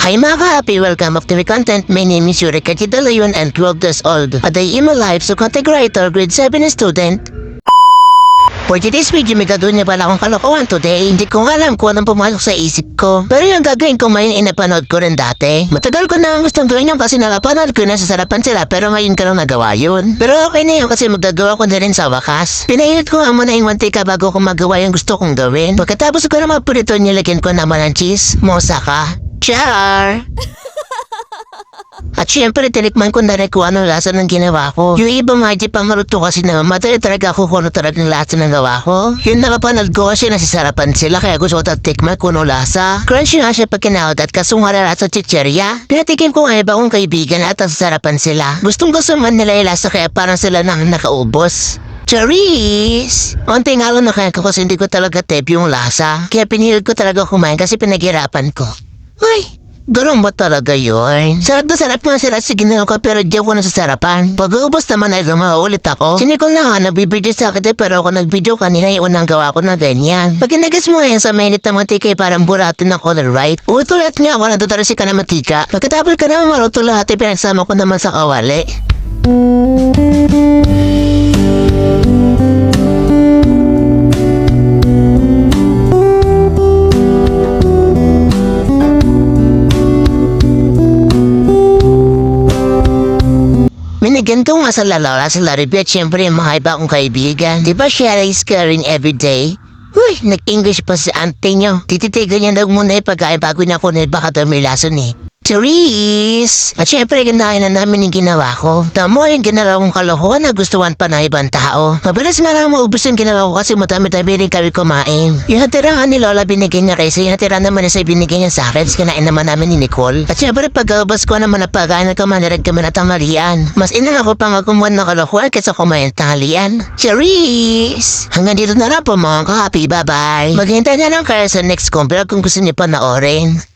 Hi mga ka-happy, welcome back to my content. My name is Yuri Katidalayon and 12 years old. A day in my life, so content writer, grade 7 student. For today's video, may gagawin niya pala akong kalokohan today. Hindi ko nga alam kung anong pumasok sa isip ko. Pero yung gagawin ko ngayon, inapanood ko rin dati. Matagal ko na gustong gawin yun kasi nakapanood ko na sa sarapan sila pero ngayon ka lang nagawa yun. Pero okay na yun kasi magagawa ko na rin sa wakas. Pinahilot ko nga muna yung mantika bago ko magawa yung gusto kong gawin. Pagkatapos ko na mapurito, nilagyan ko naman ng cheese, mosaka. Char! At syempre, tinikman ko na rin kung ano lasa ng ginawa ko. Yung iba medyo pamaruto kasi na madali talaga ako kung ano talaga ng lasa ng gawa ko. Yung nakapanood ko kasi nasisarapan sila kaya gusto ko tikman kung ano lasa. Crunchy nga siya pag kinahod at kasungara sa chicherya. Pinatikim ko nga iba kong kaibigan at nasisarapan sila. Gustong gusto man nila yung lasa kaya parang sila nang nakaubos. Charis! Onti nga lang nakaya ko kasi hindi ko talaga tip yung lasa. Kaya pinilit ko talaga kumain kasi pinaghirapan ko. Ay! Ganun ba talaga yun? Sarap na sarap nga sila sa ginawa ko pero di ako nasasarapan. Pag-uubos naman ay lumaulit ako. Sinikol na nga nagbibideo sa akin pero ako nag-video kanina yung unang gawa ko na ganyan. Pag inagas mo ngayon sa mainit na mantika ay parang buratin na color right. Utulat nga ako natutarasi ka na mantika. Pagkatapos ka naman maluto lahat ay pinagsama ko naman sa kawali. Minigyan ko nga sa lalala sa Laribia at syempre yung mga iba kong kaibigan. Di ba siya is caring everyday? Uy, nag-English pa si auntie nyo. Tititigan niya daw muna yung pagkain bago niya kunin baka daw may lason eh. Therese! At syempre, ganahin na namin yung ginawa ko. Tamo yung ginawa kong kalokohan na gustuhan pa ng ibang tao. Mabilis nga lang maubos yung ginawa ko kasi matami-dami rin kami kumain. Yung natirahan ni Lola binigyan niya kaysa yung natirahan naman niya sa binigyan niya sa akin. Kinain naman namin ni Nicole. At syempre, pag-ubos ko naman na pagkain na kumanirag kami na tanghalian. Mas inang ako pang magkumuhan ng kalokohan kaysa kumain tanghalian. Therese! Hanggang dito na lang po mga ka-happy. Bye-bye! Maghintay na lang kayo sa next kong vlog kung gusto niyo panoorin.